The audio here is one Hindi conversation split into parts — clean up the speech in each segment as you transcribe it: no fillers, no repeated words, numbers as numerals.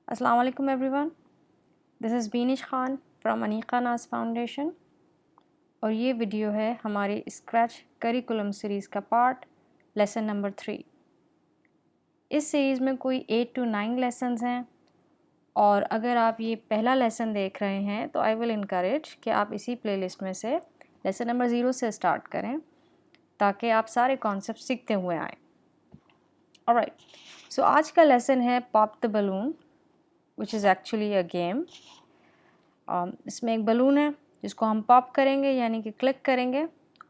अस्सलाम वालेकुम everyone, this is Beenish Khan from Anika नाज फाउंडेशन और ये वीडियो है हमारी स्क्रैच करिकुलम सीरीज़ का पार्ट लेसन नंबर 3। इस सीरीज़ में कोई 8 to 9 लेसन्स हैं और अगर आप ये पहला लेसन देख रहे हैं तो आई विल इनकरेज कि आप इसी प्लेलिस्ट में से लेसन नंबर 0 से स्टार्ट करें ताकि आप सारे कॉन्सेप्ट सीखते हुए आएँ। ऑलराइट, सो आज का लेसन है pop the balloon which is actually a game. इसमें एक बलून है जिसको हम पॉप करेंगे यानी कि क्लिक करेंगे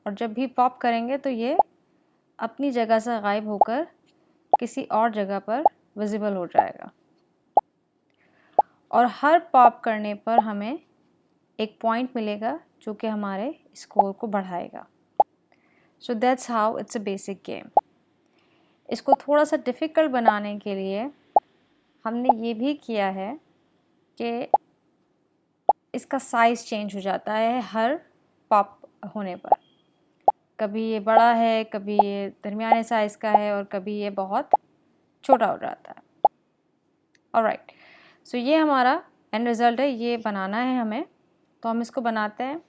और जब भी पॉप करेंगे तो ये अपनी जगह से गायब होकर किसी और जगह पर विजिबल हो जाएगा और हर पॉप करने पर हमें एक पॉइंट मिलेगा जो कि हमारे स्कोर को बढ़ाएगा। So that's how it's a basic game. इसको थोड़ा सा डिफ़िकल्ट बनाने के लिए हमने ये भी किया है कि इसका साइज़ चेंज हो जाता है हर पॉप होने पर। कभी ये बड़ा है, कभी ये दरमियाने साइज़ का है और कभी ये बहुत छोटा हो जाता है। ऑलराइट, सो ये हमारा एंड रिज़ल्ट है, ये बनाना है हमें। तो हम इसको बनाते हैं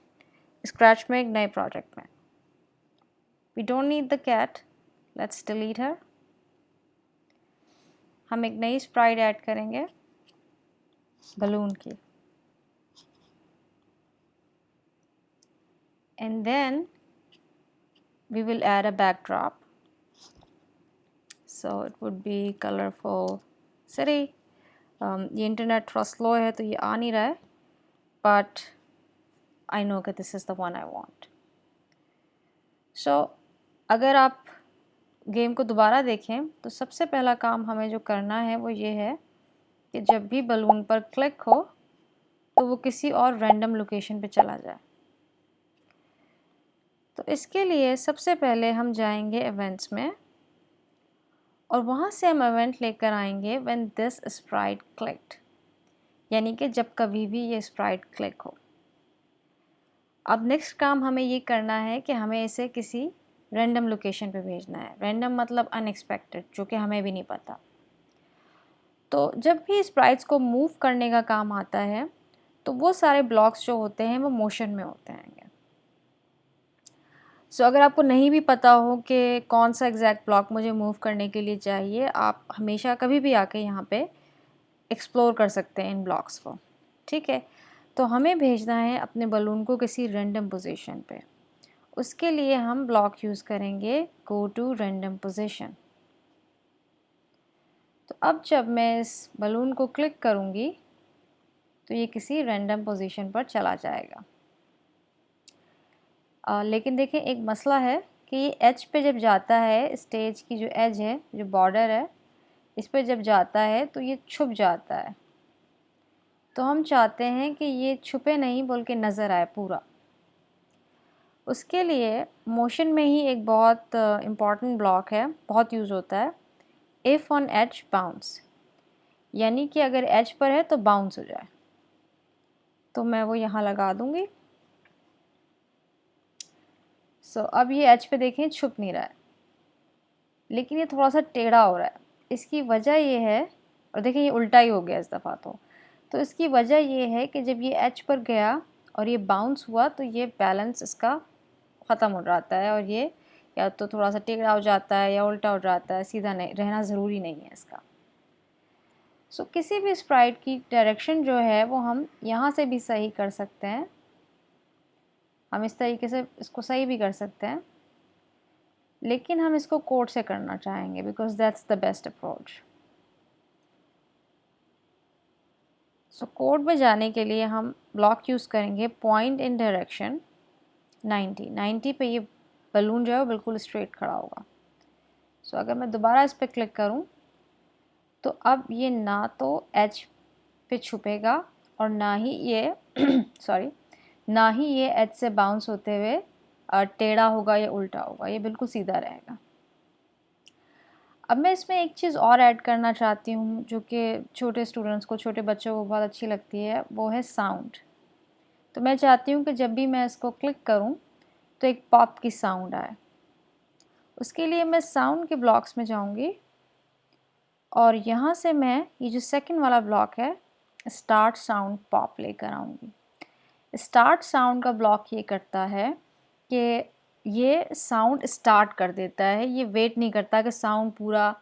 स्क्रैच में एक नए प्रोजेक्ट में। We don't need the cat, let's delete her. हम एक नई स्प्राइट ऐड करेंगे बलून की and then we will add a backdrop, so it would be colorful city. ये इंटरनेट थोड़ा स्लो है तो ये आ नहीं रहा है, बट आई नो कि this is the one I want. So अगर आप गेम को दोबारा देखें तो सबसे पहला काम हमें जो करना है वो ये है कि जब भी बलून पर क्लिक हो तो वो किसी और रैंडम लोकेशन पे चला जाए। तो इसके लिए सबसे पहले हम जाएंगे इवेंट्स में और वहाँ से हम इवेंट लेकर आएंगे व्हेन दिस स्प्राइट क्लिक्ड, यानी कि जब कभी भी ये स्प्राइट क्लिक हो। अब नेक्स्ट काम हमें ये करना है कि हमें इसे किसी रैंडम लोकेशन पे भेजना है। रैंडम मतलब अनएक्सपेक्टेड, जो कि हमें भी नहीं पता। तो जब भी स्प्राइट्स को मूव करने का काम आता है तो वो सारे ब्लॉक्स जो होते हैं वो मोशन में होते हैं। सो अगर आपको नहीं भी पता हो कि कौन सा एग्जैक्ट ब्लॉक मुझे मूव करने के लिए चाहिए, आप हमेशा कभी भी आके यहाँ पे एक्सप्लोर कर सकते हैं इन ब्लॉक्स को। ठीक है, तो हमें भेजना है अपने बलून को किसी रैंडम पोजीशन पे। उसके लिए हम ब्लॉक यूज़ करेंगे गो टू रैंडम पोजीशन। तो अब जब मैं इस बलून को क्लिक करूँगी तो ये किसी रैंडम पोजीशन पर चला जाएगा। लेकिन देखें, एक मसला है कि ये एज पे जब जाता है, स्टेज की जो एज है, जो बॉर्डर है, इस पे जब जाता है तो ये छुप जाता है। तो हम चाहते हैं कि ये छुपे नहीं बल्कि नज़र आए पूरा। उसके लिए मोशन में ही एक बहुत इम्पॉर्टेंट ब्लॉक है, बहुत यूज़ होता है, इफ़ ऑन एज बाउंस, यानी कि अगर एज पर है तो बाउंस हो जाए। तो मैं वो यहाँ लगा दूँगी। सो अब ये एज पे देखें छुप नहीं रहा है, लेकिन ये थोड़ा सा टेढ़ा हो रहा है। इसकी वजह ये है, और देखिए ये उल्टा ही हो गया इस दफ़ा। तो इसकी वजह ये है कि जब ये एज पर गया और ये बाउंस हुआ तो ये बैलेंस इसका ख़त्म हो जाता है और ये या तो थोड़ा सा टेढ़ा हो जाता है या उल्टा हो जाता है, सीधा नहीं रहना ज़रूरी नहीं है इसका। सो किसी भी स्प्राइट की डायरेक्शन जो है वो हम यहाँ से भी सही कर सकते हैं। हम इस तरीके से इसको सही भी कर सकते हैं, लेकिन हम इसको कोड से करना चाहेंगे because that's the best approach. So code में जाने के लिए हम ब्लॉक यूज़ करेंगे पॉइंट इन डायरेक्शन 90 पे। ये बलून जो है वो बिल्कुल स्ट्रेट खड़ा होगा। सो अगर मैं दोबारा इस पर क्लिक करूं तो अब ये ना तो एज पे छुपेगा और ना ही ये सॉरी, ना ही ये एज से बाउंस होते हुए टेढ़ा होगा या उल्टा होगा, ये बिल्कुल सीधा रहेगा। अब मैं इसमें एक चीज़ और ऐड करना चाहती हूँ जो कि छोटे स्टूडेंट्स को, छोटे बच्चों को बहुत अच्छी लगती है, वो है साउंड। तो मैं चाहती हूँ कि जब भी मैं इसको क्लिक करूँ तो एक पॉप की साउंड आए। उसके लिए मैं साउंड के ब्लॉक्स में जाऊँगी और यहाँ से मैं ये जो सेकंड वाला ब्लॉक है स्टार्ट साउंड पॉप लेकर आऊँगी। स्टार्ट साउंड का ब्लॉक ये करता है कि ये साउंड स्टार्ट कर देता है, ये वेट नहीं करता कि साउंड पूरा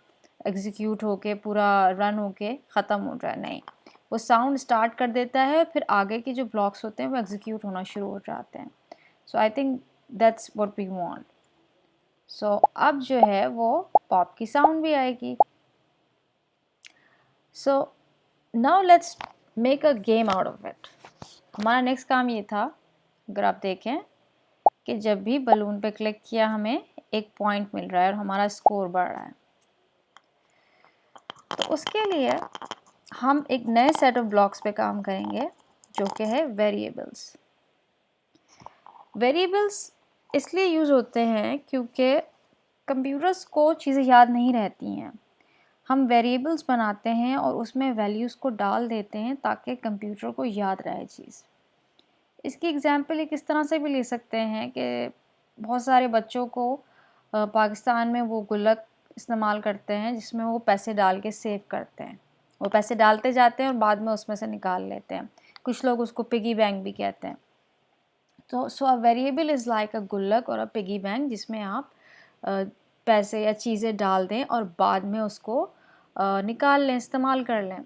एग्जीक्यूट होके पूरा रन होके ख़त्म हो जाए, नहीं, वो साउंड स्टार्ट कर देता है, फिर आगे के जो ब्लॉक्स होते हैं वो एग्जीक्यूट होना शुरू हो जाते हैं। So I think that's what we want. So अब जो है वो पॉप की साउंड भी आएगी। So now let's make a game out of it. हमारा नेक्स्ट काम ये था, अगर आप देखें, कि जब भी बलून पे क्लिक किया हमें एक पॉइंट मिल रहा है और हमारा स्कोर बढ़ रहा है। तो उसके लिए हम एक नए सेट ऑफ ब्लॉक्स पे काम करेंगे जो कि है वेरिएबल्स। वेरिएबल्स इसलिए यूज़ होते हैं क्योंकि कंप्यूटर्स को चीज़ें याद नहीं रहती हैं। हम वेरिएबल्स बनाते हैं और उसमें वैल्यूज़ को डाल देते हैं ताकि कंप्यूटर को याद रहे चीज़। इसकी एग्ज़ाम्पल एक इस तरह से भी ले सकते हैं कि बहुत सारे बच्चों को पाकिस्तान में वो गुल्लक इस्तेमाल करते हैं जिसमें वो पैसे डाल के सेव करते हैं। वो पैसे डालते जाते हैं और बाद में उसमें से निकाल लेते हैं। कुछ लोग उसको पिगी बैंक भी कहते हैं। तो so a variable is like a गुल्लक और अ पिगी बैंक जिसमें आप पैसे या चीज़ें डाल दें और बाद में उसको निकाल लें, इस्तेमाल कर लें।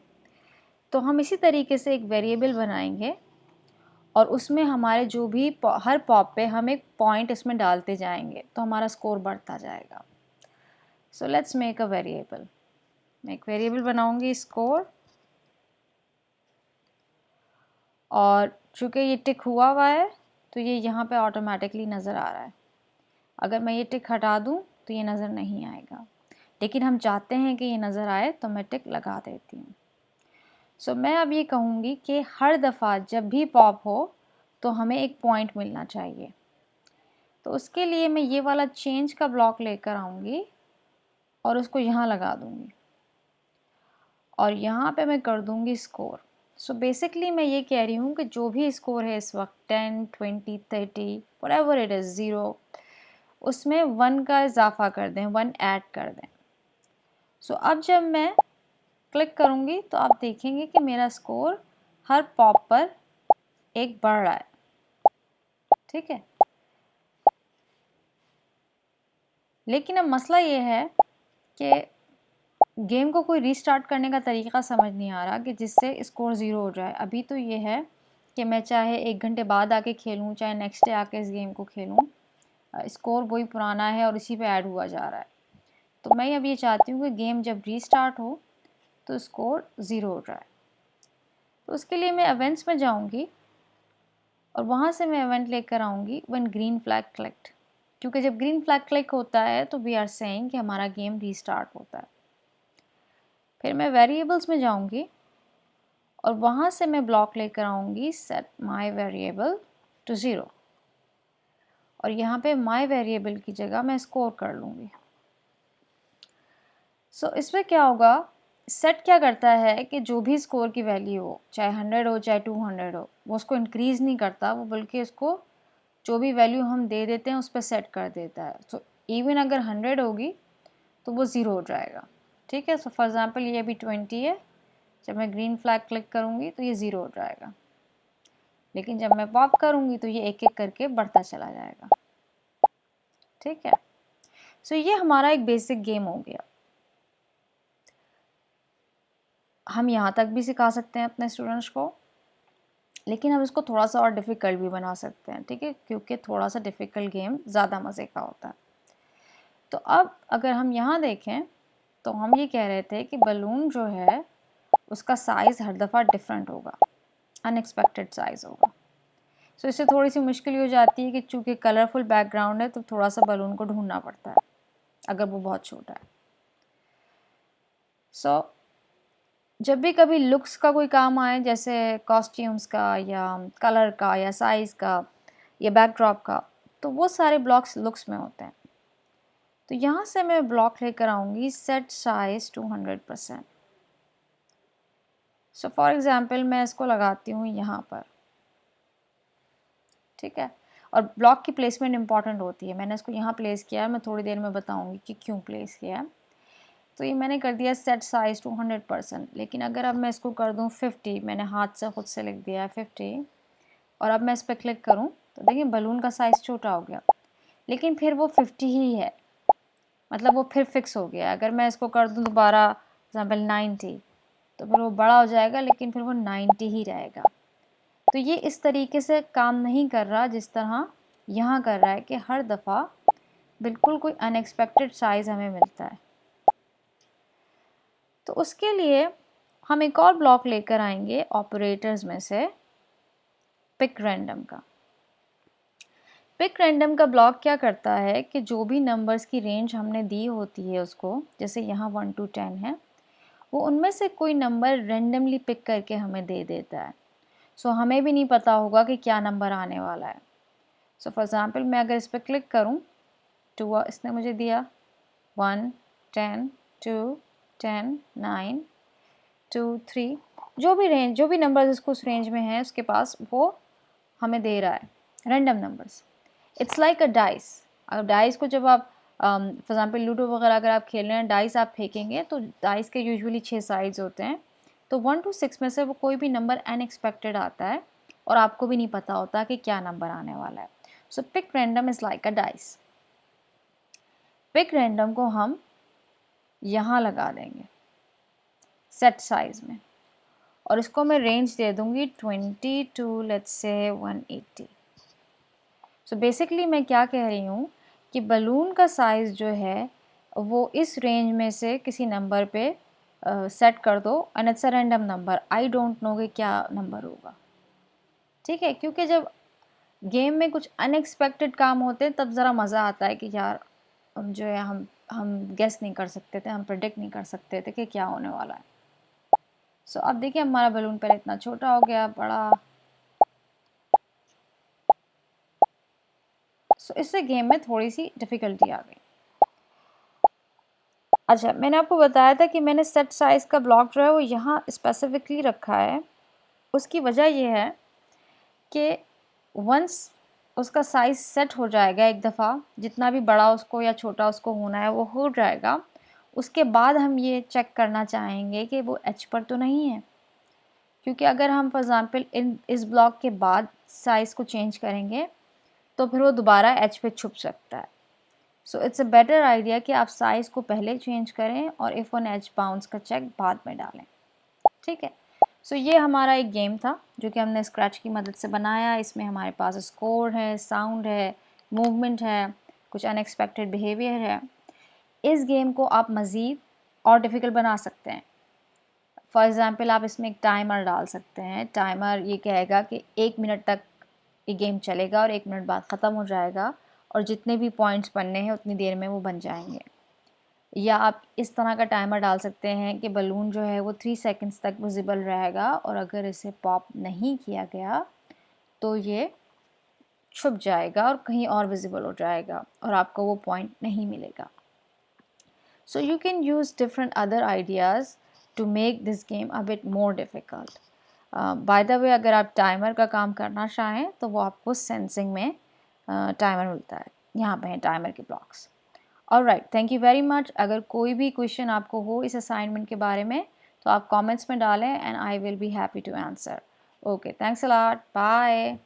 तो हम इसी तरीके से एक वेरिएबल बनाएंगे और उसमें हमारे जो भी हर पॉप पे हम एक पॉइंट इसमें डालते जाएंगे तो हमारा स्कोर बढ़ता जाएगा। So let's make a variable. मैं एक वेरिएबल बनाऊंगी स्कोर, और चूँकि ये टिक हुआ है तो ये यहाँ पे ऑटोमेटिकली नज़र आ रहा है। अगर मैं ये टिक हटा दूँ तो ये नज़र नहीं आएगा, लेकिन हम चाहते हैं कि ये नज़र आए तो मैं टिक लगा देती हूँ। सो मैं अब ये कहूँगी कि हर दफ़ा जब भी पॉप हो तो हमें एक पॉइंट मिलना चाहिए। तो उसके लिए मैं ये वाला चेंज का ब्लॉक लेकर आऊँगी और उसको यहाँ लगा दूँगी और यहाँ पे मैं कर दूँगी स्कोर। सो बेसिकली मैं ये कह रही हूँ कि जो भी स्कोर है इस वक्त 10, 20, 30 व्हाटएवर इट इज़ 0, उसमें 1 का इजाफा कर दें, 1 ऐड कर दें। सो अब जब मैं क्लिक करूँगी तो आप देखेंगे कि मेरा स्कोर हर पॉप पर एक बढ़ रहा है। ठीक है, लेकिन अब मसला ये है कि गेम को कोई रीस्टार्ट करने का तरीका समझ नहीं आ रहा कि जिससे स्कोर 0 हो जाए। अभी तो ये है कि मैं चाहे 1 घंटे बाद आके खेलूँ, चाहे नेक्स्ट डे आके इस गेम को खेलूँ, स्कोर वही पुराना है और इसी पे ऐड हुआ जा रहा है। तो मैं अब ये चाहती हूँ कि गेम जब रीस्टार्ट हो तो स्कोर 0 हो जाए। तो उसके लिए मैं इवेंट्स में जाऊँगी और वहाँ से मैं इवेंट लेकर आऊँगी व्हेन ग्रीन फ्लैग क्लिक्ड, क्योंकि जब ग्रीन फ्लैग क्लिक होता है तो वी आर सेइंग कि हमारा गेम रीस्टार्ट होता है। फिर मैं वेरिएबल्स में जाऊँगी और वहाँ से मैं ब्लॉक लेकर आऊँगी सेट माई वेरिएबल टू 0 और यहाँ पे माई वेरिएबल की जगह मैं स्कोर कर लूँगी। सो इसमें क्या होगा, सेट क्या करता है कि जो भी स्कोर की वैल्यू हो, चाहे 100 हो चाहे 200 हो, वो उसको इंक्रीज़ नहीं करता, वो बल्कि उसको जो भी वैल्यू हम दे देते हैं उस पर सेट कर देता है। सो इवन अगर 100 होगी तो वो 0 हो जाएगा। ठीक है, सो फॉर एग्ज़ाम्पल ये अभी 20 है, जब मैं ग्रीन फ्लैग क्लिक करूँगी तो ये 0 हो जाएगा, लेकिन जब मैं पॉप करूँगी तो ये एक एक करके बढ़ता चला जाएगा। ठीक है, सो ये हमारा एक बेसिक गेम हो गया। हम यहाँ तक भी सिखा सकते हैं अपने स्टूडेंट्स को, लेकिन हम इसको थोड़ा सा और डिफ़िकल्ट भी बना सकते हैं। ठीक है, क्योंकि थोड़ा सा डिफ़िकल्ट गेम ज़्यादा मज़े का होता है। तो अब अगर हम यहाँ देखें तो हम ये कह रहे थे कि बलून जो है उसका साइज़ हर दफ़ा डिफरेंट होगा, अनएक्सपेक्टेड साइज़ होगा। सो इससे थोड़ी सी मुश्किल हो जाती है कि चूँकि कलरफुल बैकग्राउंड है तो थोड़ा सा बलून को ढूंढना पड़ता है अगर वो बहुत छोटा है। सो जब भी कभी लुक्स का कोई काम आए, जैसे कॉस्ट्यूम्स का या कलर का या साइज़ का या बैकड्रॉप का, तो वो सारे ब्लॉक्स लुक्स में होते हैं। तो यहाँ से मैं ब्लॉक लेकर आऊँगी set size 200%। So for example मैं इसको लगाती हूँ यहाँ पर। ठीक है, और ब्लॉक की प्लेसमेंट इंपॉर्टेंट होती है। मैंने इसको यहाँ प्लेस किया है, मैं थोड़ी देर में बताऊँगी कि क्यों प्लेस किया है। तो ये मैंने कर दिया सेट साइज़ टू 100%। लेकिन अगर अब मैं इसको कर दूँ 50, मैंने हाथ से खुद से लिख दिया है 50, और अब मैं इस पर क्लिक करूँ तो देखिए बलून का साइज़ छोटा हो गया, लेकिन फिर वो 50 ही है, मतलब वो फिर फिक्स हो गया। अगर मैं इसको कर दूँ दोबारा एग्जाम्पल 90, तो फिर वो बड़ा हो जाएगा, लेकिन फिर वो 90 ही रहेगा। तो ये इस तरीके से काम नहीं कर रहा जिस तरह यहाँ कर रहा है कि हर दफ़ा बिल्कुल कोई अनएक्सपेक्टेड साइज़ हमें मिलता है। तो उसके लिए हम एक और ब्लॉक लेकर आएंगे ऑपरेटर्स में से, पिक रैंडम का। पिक रैंडम का ब्लॉक क्या करता है कि जो भी नंबर्स की रेंज हमने दी होती है उसको, जैसे यहाँ 1 to 10 है, वो उनमें से कोई नंबर रेंडमली पिक करके हमें दे देता है। सो हमें भी नहीं पता होगा कि क्या नंबर आने वाला है। सो फॉर एग्ज़ाम्पल मैं अगर इस पर क्लिक करूँ तो इसने मुझे दिया 1, 10, 2, 10, 9, 2, 3, जो भी रेंज, जो भी नंबर्स इसको उस रेंज में है उसके पास, वो हमें दे रहा है random numbers. It's like a dice. अब डाइस को जब आप फॉर एग्ज़ाम्पल लूडो वगैरह अगर आप खेल रहे हैं, डाइस आप फेंकेंगे तो डाइस के यूजुअली 6 साइड्स होते हैं, तो 1 to 6 में से वो कोई भी नंबर अनएक्सपेक्टेड आता है और आपको भी नहीं पता होता कि क्या नंबर आने वाला है। So pick random is like a dice. Pick random को हम यहाँ लगा देंगे सेट साइज़ में, और इसको मैं रेंज दे दूँगी 20 to let's say 180। So basically मैं क्या कह रही हूँ कि बलून का साइज़ जो है वो इस रेंज में से किसी नंबर पे सेट कर दो, and it's a random number. I don't know कि क्या नंबर होगा, ठीक है। क्योंकि जब गेम में कुछ अनएक्सपेक्टेड काम होते हैं तब ज़रा मज़ा आता है कि यार जो है हम गेस नहीं कर सकते थे, हम प्रेडिक्ट नहीं कर सकते थे कि क्या होने वाला है। सो अब देखिए हमारा बलून पहले इतना छोटा हो गया, बड़ा। सो इससे गेम में थोड़ी सी डिफ़िकल्टी आ गई। अच्छा, मैंने आपको बताया था कि मैंने सेट साइज़ का ब्लॉक जो है वो यहाँ स्पेसिफिकली रखा है। उसकी वजह ये है कि वंस उसका साइज़ सेट हो जाएगा एक दफ़ा, जितना भी बड़ा उसको या छोटा उसको होना है वो हो जाएगा, उसके बाद हम ये चेक करना चाहेंगे कि वो एच पर तो नहीं है। क्योंकि अगर हम फॉर एग्ज़ाम्पल इस ब्लॉक के बाद साइज़ को चेंज करेंगे तो फिर वो दोबारा एच पे छुप सकता है। So it's a better idea कि आप साइज़ को पहले चेंज करें और इफ़ ऑन एच बाउंस का चेक बाद में डालें, ठीक है। सो ये हमारा एक गेम था जो कि हमने स्क्रैच की मदद से बनाया। इसमें हमारे पास स्कोर है, साउंड है, मूवमेंट है, कुछ अनएक्सपेक्टेड बिहेवियर है। इस गेम को आप मज़ीद और डिफ़िकल्ट बना सकते हैं। फॉर एग्ज़ाम्पल आप इसमें एक टाइमर डाल सकते हैं। टाइमर ये कहेगा कि 1 मिनट तक ये गेम चलेगा और 1 मिनट बाद ख़त्म हो जाएगा, और जितने भी पॉइंट्स बनने हैं उतनी देर में वो बन जाएंगे। या आप इस तरह का टाइमर डाल सकते हैं कि बलून जो है वो 3 सेकंड्स तक विजिबल रहेगा, और अगर इसे पॉप नहीं किया गया तो ये छुप जाएगा और कहीं और विजिबल हो जाएगा और आपको वो पॉइंट नहीं मिलेगा। So you can use different other ideas to make this game a bit more difficult. By the way, अगर आप टाइमर का काम करना चाहें तो वो आपको सेंसिंग में टाइमर मिलता है। यहाँ पे हैं टाइमर के blocks. Alright, thank you very much. अगर कोई भी क्वेश्चन आपको हो इस असाइनमेंट के बारे में तो आप कमेंट्स में डालें and I will be happy to answer. Okay, thanks a lot, bye.